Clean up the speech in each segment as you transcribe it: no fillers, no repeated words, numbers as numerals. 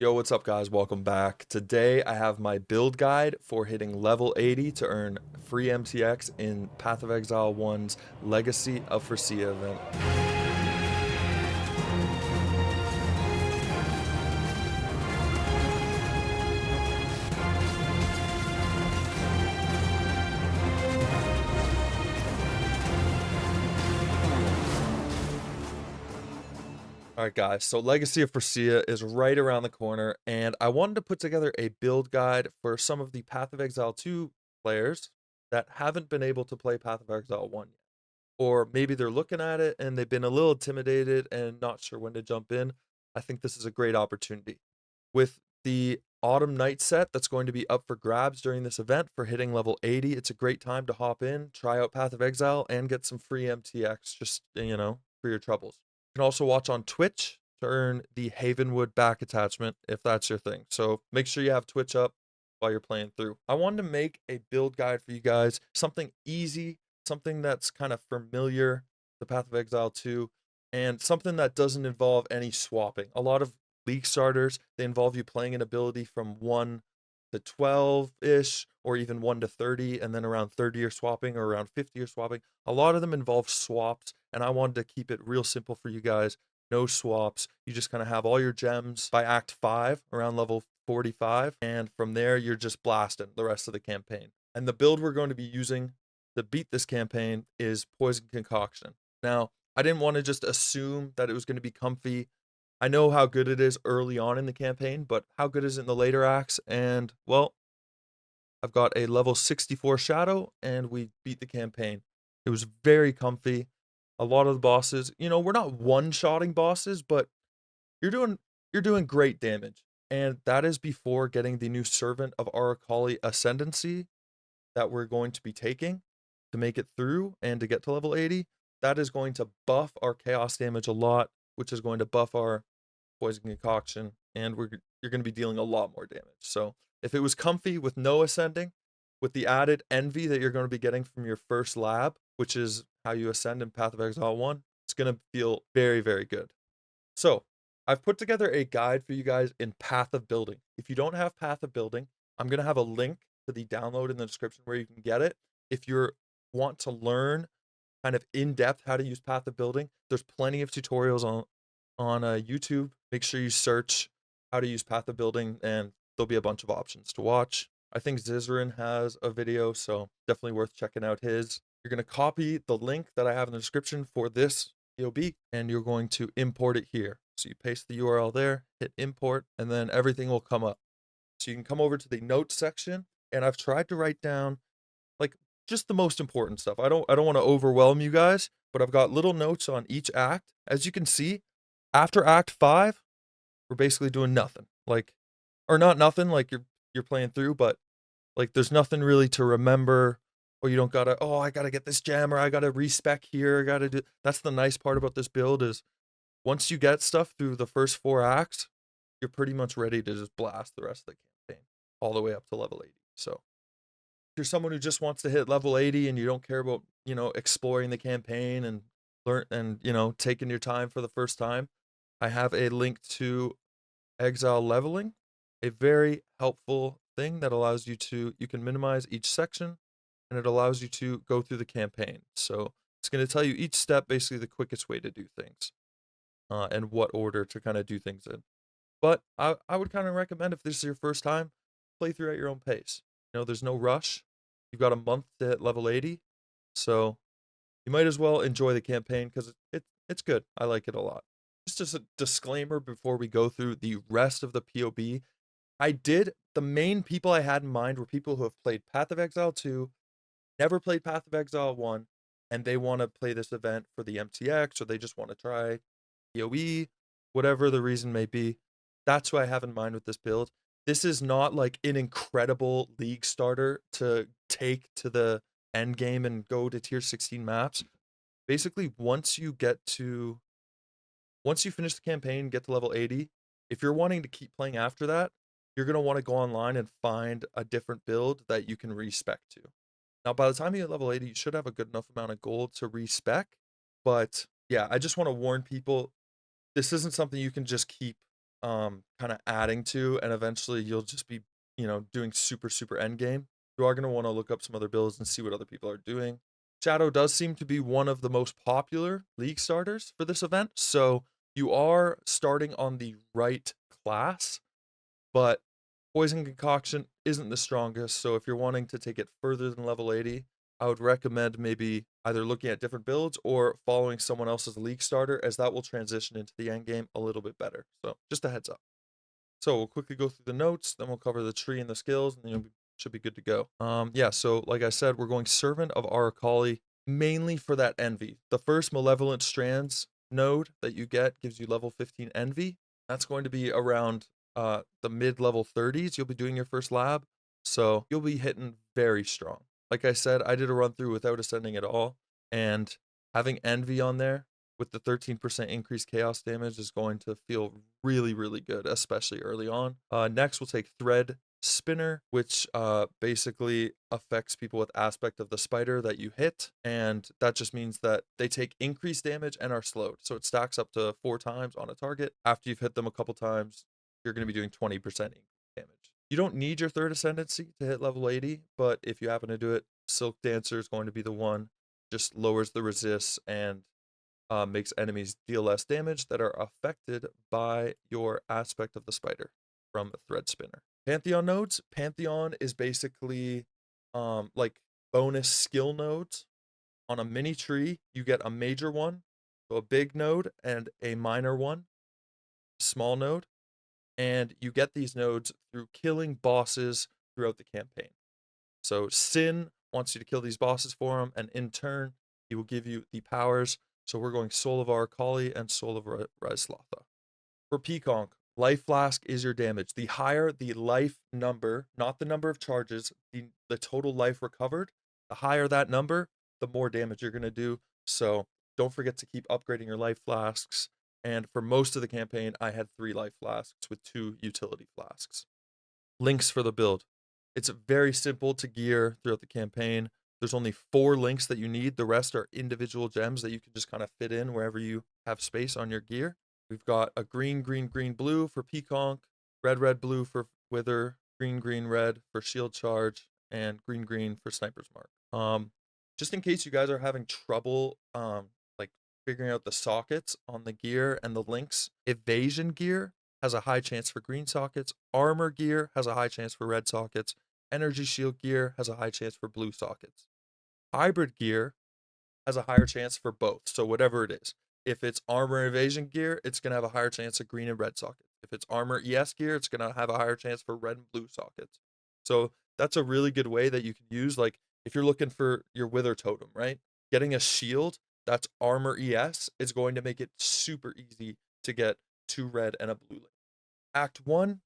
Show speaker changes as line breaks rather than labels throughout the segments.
Yo, what's up, guys? Welcome back. Today, I have my build guide for hitting level 80 to earn free MTX in Path of Exile 1's Legacy of Phrecia event. Alright, guys, so Legacy of Phrecia is right around the corner, and I wanted to put together a build guide for some of the Path of Exile 2 players that haven't been able to play Path of Exile 1 yet. Or maybe they're looking at it and they've been a little intimidated and not sure when to jump in. I think this is a great opportunity. With the Autumn Night set that's going to be up for grabs during this event for hitting level 80, it's a great time to hop in, try out Path of Exile, and get some free MTX just, for your troubles. You can also watch on Twitch to earn the Havenwood back attachment if that's your thing. So make sure you have Twitch up while you're playing through. I wanted to make a build guide for you guys, something easy, something that's kind of familiar, the Path of Exile 2, and something that doesn't involve any swapping. A lot of league starters, they involve you playing an ability from 1 to 12-ish, or even 1 to 30, and then around 30 you're swapping, or around 50 you're swapping. A lot of them involve swaps, and I wanted to keep it real simple for you guys. No swaps. You just kind of have all your gems by Act 5, around level 45, and from there you're just blasting the rest of the campaign. And the build we're going to be using to beat this campaign is Poison Concoction. Now, I didn't want to just assume that it was going to be comfy. I know how good it is early on in the campaign, but how good is it in the later acts? And, well, I've got a level 64 Shadow, and we beat the campaign. It was very comfy. A lot of the bosses, we're not one-shotting bosses, but you're doing great damage. And that is before getting the new Servant of Aracali Ascendancy that we're going to be taking to make it through and to get to level 80. That is going to buff our chaos damage a lot, which is going to buff our poison concoction, and you're going to be dealing a lot more damage. So if it was comfy with no ascending, with the added envy that you're going to be getting from your first lab, which is how you ascend in Path of Exile 1, it's going to feel very, very good. So I've put together a guide for you guys in Path of Building. If you don't have Path of Building, I'm going to have a link to the download in the description where you can get it. If you want to learn kind of in depth how to use Path of Building, there's plenty of tutorials on YouTube. Make sure you search how to use Path of Building, and there'll be a bunch of options to watch. I think Zizarin has a video, so definitely worth checking out his. You're going to copy the link that I have in the description for this POB, and you're going to import it here. So you paste the URL there, hit import, and then everything will come up. So you can come over to the notes section, and I've tried to write down like just the most important stuff. I don't want to overwhelm you guys, but I've got little notes on each act. As you can see, after Act 5, we're basically doing nothing. Like, or not nothing, like you're playing through, but like there's nothing really to remember, or you don't gotta, oh, I gotta get this gem, or I gotta respec here, I gotta do. That's the nice part about this build is once you get stuff through the first 4 acts, you're pretty much ready to just blast the rest of the campaign all the way up to level 80. So if you're someone who just wants to hit level 80 and you don't care about, exploring the campaign and learn and, taking your time for the first time, I have a link to Exile Leveling, a very helpful thing that allows you can minimize each section, and it allows you to go through the campaign. So it's going to tell you each step, basically the quickest way to do things, and what order to kind of do things in. But I would kind of recommend, if this is your first time, play through at your own pace. There's no rush. You've got a month to hit level 80, so you might as well enjoy the campaign because it's good. I like it a lot. Just as a disclaimer before we go through the rest of the POB, the main people I had in mind were people who have played Path of Exile 2, never played Path of Exile 1, and they want to play this event for the MTX, or they just want to try PoE, whatever the reason may be. That's who I have in mind with this build. This is not like an incredible league starter to take to the end game and go to tier 16 maps. Basically, once you finish the campaign, get to level 80, if you're wanting to keep playing after that, you're going to want to go online and find a different build that you can respec to. Now, by the time you hit level 80, you should have a good enough amount of gold to respec. But yeah, I just want to warn people, this isn't something you can just keep kind of adding to, and eventually you'll just be, doing super end game. You are going to want to look up some other builds and see what other people are doing. Shadow does seem to be one of the most popular league starters for this event, so you are starting on the right class, but Poison Concoction isn't the strongest, so if you're wanting to take it further than level 80, I would recommend maybe either looking at different builds or following someone else's league starter, as that will transition into the end game a little bit better. So just a heads up. So we'll quickly go through the notes, then we'll cover the tree and the skills, and then you should be good to go. Yeah, so like I said, we're going Servant of Aracali mainly for that envy. The first Malevolent Strands node that you get gives you level 15 envy. That's going to be around the mid-level 30s. You'll be doing your first lab, so you'll be hitting very strong. Like I said, I did a run through without ascending at all, and having envy on there with the 13% increased chaos damage is going to feel really good, especially early on. Next, we'll take Thread Spinner, which basically affects people with aspect of the spider that you hit, and that just means that they take increased damage and are slowed. So it stacks up to 4 times on a target. After you've hit them a couple times, you're going to be doing 20% damage. You don't need your third ascendancy to hit level 80, but if you happen to do it, Silk Dancer is going to be the one. Just lowers the resist and makes enemies deal less damage that are affected by your aspect of the spider from a Thread Spinner. Pantheon nodes. Pantheon is basically like bonus skill nodes. On a mini tree, you get a major one, so a big node, and a minor one, small node. And you get these nodes through killing bosses throughout the campaign. So Sin wants you to kill these bosses for him, and in turn, he will give you the powers. So we're going Soul of Aracali and Soul of Reslotha. For Peaconk, Life Flask is your damage. The higher the life number, not the number of charges, the total life recovered, the higher that number, the more damage you're going to do. So don't forget to keep upgrading your life flasks. And for most of the campaign, I had 3 life flasks with 2 utility flasks. Links for the build. It's very simple to gear throughout the campaign. There's only 4 links that you need. The rest are individual gems that you can just kind of fit in wherever you have space on your gear. We've got a green, blue for Peaconk, red, blue for Wither, green, red for Shield Charge, and green for Sniper's Mark. Just in case you guys are having trouble like figuring out the sockets on the gear and the links, evasion gear has a high chance for green sockets, armor gear has a high chance for red sockets, energy shield gear has a high chance for blue sockets. Hybrid gear has a higher chance for both, so whatever it is. If it's armor evasion gear, it's going to have a higher chance of green and red sockets. If it's armor ES gear, it's going to have a higher chance for red and blue sockets. So that's a really good way that you can use, like if you're looking for your Wither totem, right? Getting a shield that's armor ES is going to make it super easy to get 2 red and a blue link. Act 1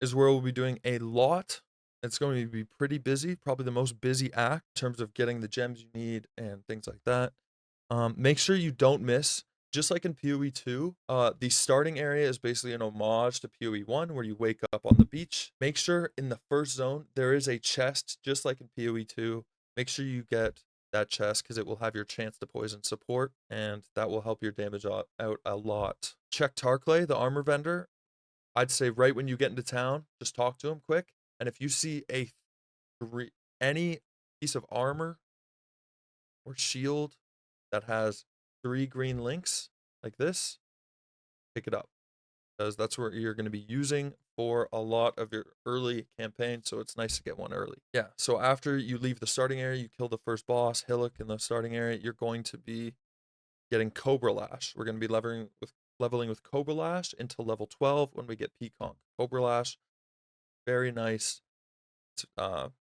is where we'll be doing a lot. It's going to be pretty busy, probably the most busy act in terms of getting the gems you need and things like that. Make sure you don't miss, just like in PoE 2, the starting area is basically an homage to PoE 1 where you wake up on the beach. Make sure in the first zone there is a chest, just like in PoE 2. Make sure you get that chest because it will have your chance to poison support, and that will help your damage out a lot. Check Tarkley, the armor vendor. I'd say right when you get into town, just talk to him quick. And if you see any piece of armor or shield that has 3 green links like this, pick it up, because that's where you're going to be using for a lot of your early campaign. So it's nice to get one early. Yeah. So after you leave the starting area, you kill the first boss, Hillock, in the starting area, you're going to be getting Cobra Lash. We're going to be leveling with Cobra Lash until level 12 when we get Peaconk. Cobra Lash, very nice. It's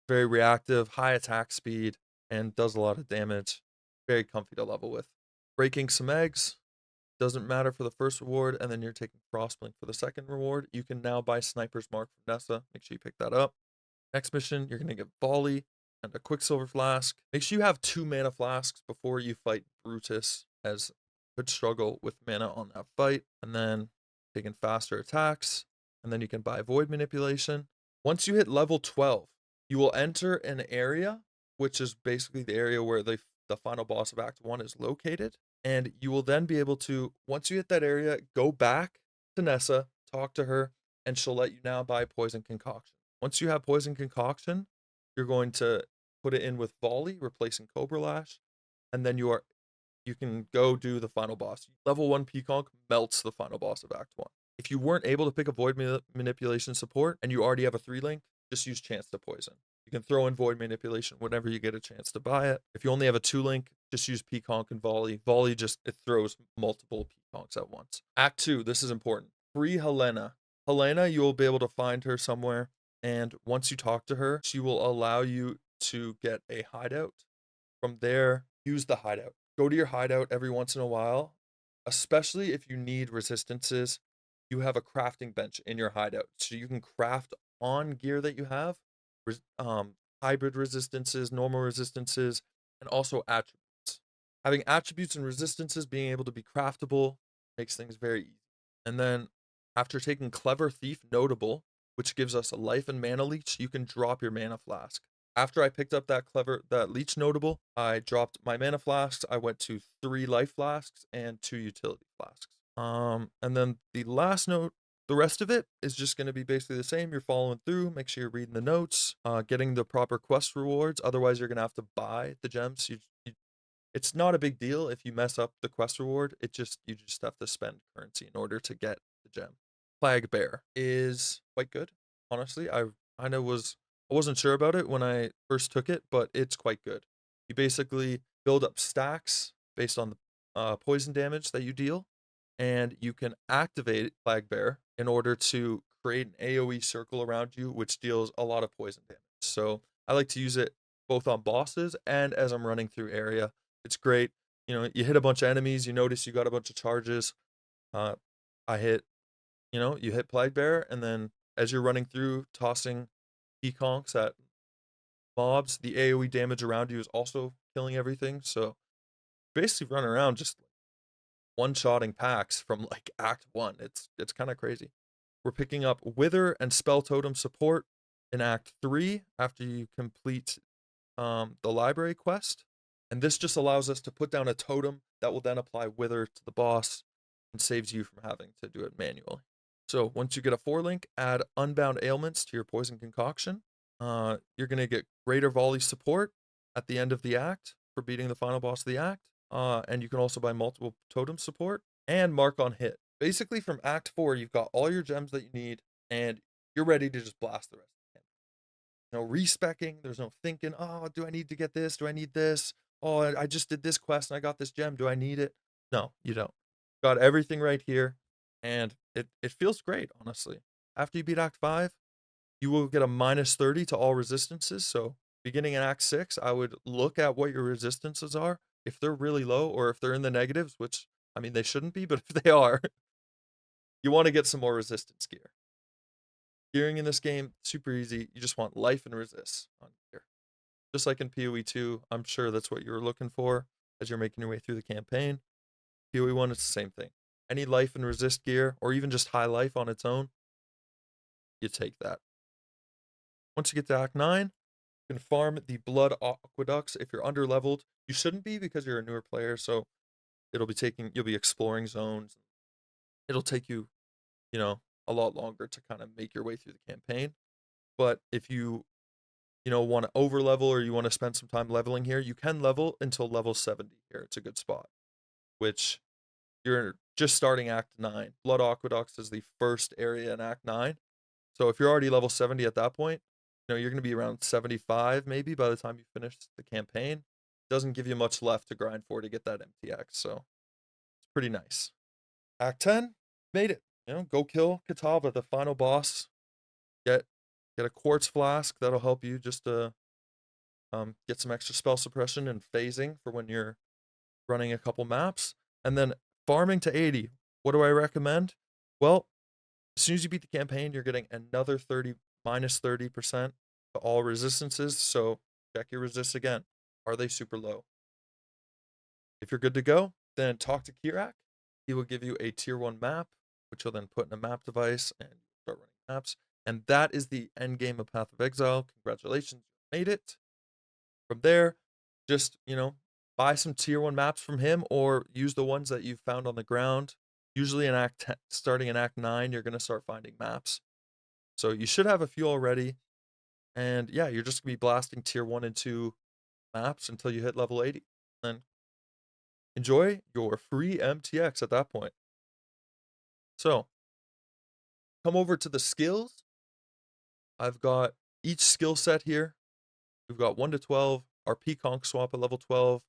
very reactive, high attack speed, and does a lot of damage. Very comfy to level with. Breaking some eggs doesn't matter for the first reward, and then you're taking Frostblink for the second reward. You can now buy Sniper's Mark from Nessa. Make sure you pick that up. Next mission, you're going to get Volley and a Quicksilver Flask. Make sure you have 2 mana flasks before you fight Brutus, as could struggle with mana on that fight. And then taking faster attacks, and then you can buy Void Manipulation. Once you hit level 12, you will enter an area, which is basically the area where the final boss of Act 1 is located. And you will then be able to, once you hit that area, go back to Nessa, talk to her, and she'll let you now buy Poison Concoction. Once you have Poison Concoction, you're going to put it in with Volley, replacing Cobra Lash, and then you can go do the final boss. Level 1 Peaconk melts the final boss of Act 1. If you weren't able to pick a Void Manipulation support and you already have a 3-link, just use Chance to Poison. You can throw in Void Manipulation whenever you get a chance to buy it. If you only have a 2-link, just use Peaconk and Volley. Volley it throws multiple Peaconks at once. Act 2, this is important. Free Helena. Helena, you will be able to find her somewhere, and once you talk to her, she will allow you to get a hideout. From there, use the hideout. Go to your hideout every once in a while, especially if you need resistances. You have a crafting bench in your hideout, so you can craft on gear that you have, hybrid resistances, normal resistances, and also attributes. Having attributes and resistances being able to be craftable makes things very easy. And then after taking Clever Thief Notable, which gives us a life and mana leech, you can drop your mana flask. After I picked up that leech notable, I dropped my mana flasks. I went to 3 life flasks and 2 utility flasks. And then the last note, the rest of it is just going to be basically the same. You're following through. Make sure you're reading the notes, getting the proper quest rewards. Otherwise, you're going to have to buy the gems. It's not a big deal if you mess up the quest reward. You just have to spend currency in order to get the gem. Plague Bear is quite good, honestly. I wasn't sure about it when I first took it, but it's quite good. You basically build up stacks based on the poison damage that you deal, and you can activate Plague Bear in order to create an AoE circle around you, which deals a lot of poison damage. So I like to use it both on bosses and as I'm running through area. It's great. You hit a bunch of enemies, you notice you got a bunch of charges. I hit, you hit Plague Bear, and then as you're running through, tossing Peaconks at mobs, the AoE damage around you is also killing everything. So basically run around just one-shotting packs from like Act 1. It's kind of crazy. We're picking up Wither and Spell Totem support in Act 3 after you complete the library quest. And this just allows us to put down a totem that will then apply Wither to the boss and saves you from having to do it manually. So once you get a 4-link, add Unbound Ailments to your Poison Concoction. You're going to get Greater Volley support at the end of the act for beating the final boss of the act. And you can also buy multiple totem support and Mark on Hit. Basically, from Act 4, you've got all your gems that you need, and you're ready to just blast the rest of the game. No respecking, there's no thinking, oh, do I need to get this? Do I need this? Oh, I just did this quest and I got this gem. Do I need it? No, you don't. Got everything right here, and it feels great, honestly. After you beat Act 5, you will get a -30 to all resistances. So beginning in Act 6, I would look at what your resistances are. If they're really low or if they're in the negatives, which, I mean, they shouldn't be, but if they are, you want to get some more resistance gear. Gearing in this game, super easy. You just want life and resist on gear. Just like in PoE 2, I'm sure that's what you were looking for as you're making your way through the campaign. PoE 1, it's the same thing. Any life and resist gear, or even just high life on its own, you take that. Once you get to Act 9, you can farm the Blood Aqueducts. If you're underleveled, you shouldn't be because you're a newer player, so you'll be exploring zones. It'll take you, a lot longer to kind of make your way through the campaign. But if you want to over level or you want to spend some time leveling here, you can level until level 70 here. It's a good spot, which you're just starting Act 9. Blood Aqueducts is the first area in Act 9. So if you're already level 70 at that point, you're going to be around 75 maybe by the time you finish the campaign. Doesn't give you much left to grind for to get that MTX, so it's pretty nice. Act 10, made it. Go kill Katava, the final boss. Get a quartz flask. That'll help you just to get some extra spell suppression and phasing for when you're running a couple maps. And then farming to 80. What do I recommend? Well, as soon as you beat the campaign, you're getting another -30% to all resistances. So check your resists again. Are they super low? If you're good to go, then talk to Kirak. He will give you a tier 1 map, which you'll then put in a map device and start running maps. And that is the end game of Path of Exile. Congratulations, you made it. From there, just, buy some tier 1 maps from him or use the ones that you've found on the ground. Usually in Act 10, starting in Act 9, you're going to start finding maps. So you should have a few already. And yeah, you're just going to be blasting tier 1 and 2 maps until you hit level 80. Then enjoy your free MTX at that point. So come over to the skills. I've got each skill set here. We've got 1 to 12, our Conc swap at level 12,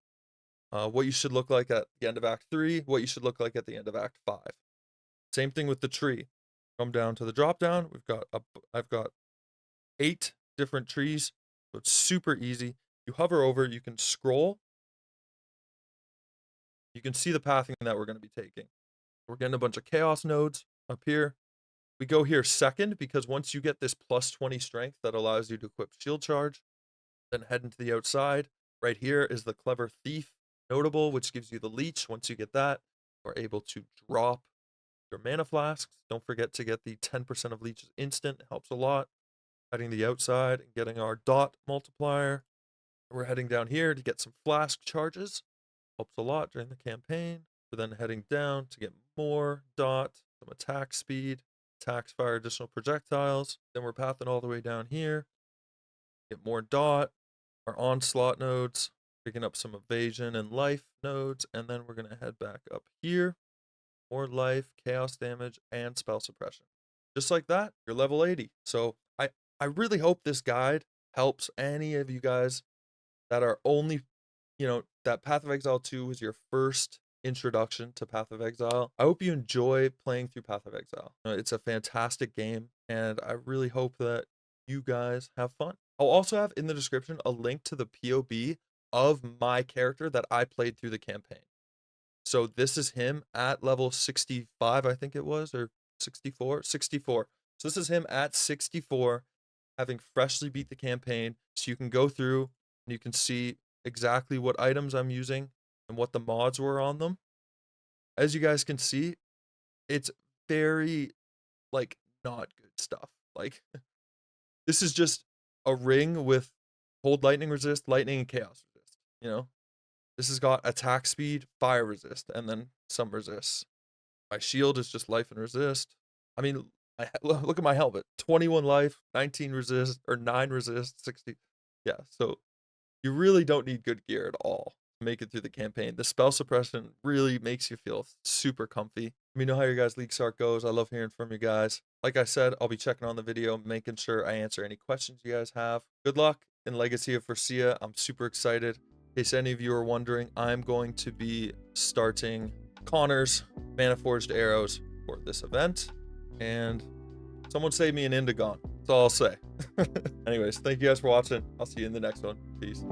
what you should look like at the end of Act 3, what you should look like at the end of Act 5. Same thing with the tree. Come down to the drop down. I've got 8 different trees, so it's super easy. You hover over, you can scroll. You can see the pathing that we're going to be taking. We're getting a bunch of chaos nodes up here. We go here second because once you get this plus 20 strength that allows you to equip shield charge, then head into the outside. Right here is the clever thief notable, which gives you the leech. Once you get that, you're able to drop your mana flasks. Don't forget to get the 10% of leeches instant. It helps a lot. Heading the outside and getting our dot multiplier. We're heading down here to get some flask charges. Helps a lot during the campaign. We're then heading down to get more dot, some attack speed, attacks fire additional projectiles. Then we're pathing all the way down here. Get more dot, our onslaught nodes, picking up some evasion and life nodes, and then we're going to head back up here. More life, chaos damage, and spell suppression. Just like that, you're level 80. So I really hope this guide helps any of you guys that are only, that Path of Exile 2 was your first introduction to Path of Exile. I hope you enjoy playing through Path of Exile. It's a fantastic game, and I really hope that you guys have fun. I'll also have in the description a link to the POB of my character that I played through the campaign. So this is him at level 65, I think it was, or 64? 64. So this is him at 64, having freshly beat the campaign. So you can go through and you can see exactly what items I'm using and what the mods were on them. As you guys can see, it's very, not good stuff. This is just a ring with cold lightning resist, lightning, and chaos resist, This has got attack speed, fire resist, and then some resists. My shield is just life and resist. I mean, look at my helmet. 21 life, 19 resist, or 9 resist, 60. Yeah, so you really don't need good gear at all to make it through the campaign. The spell suppression really makes you feel super comfy. Let me know how your guys' League Start goes. I love hearing from you guys. Like I said, I'll be checking on the video, making sure I answer any questions you guys have. Good luck in Legacy of Phrecia. I'm super excited. In case any of you are wondering, I'm going to be starting Connor's Mana Forged Arrows for this event. And someone save me an Indigon. That's all I'll say. Anyways, thank you guys for watching. I'll see you in the next one. Peace.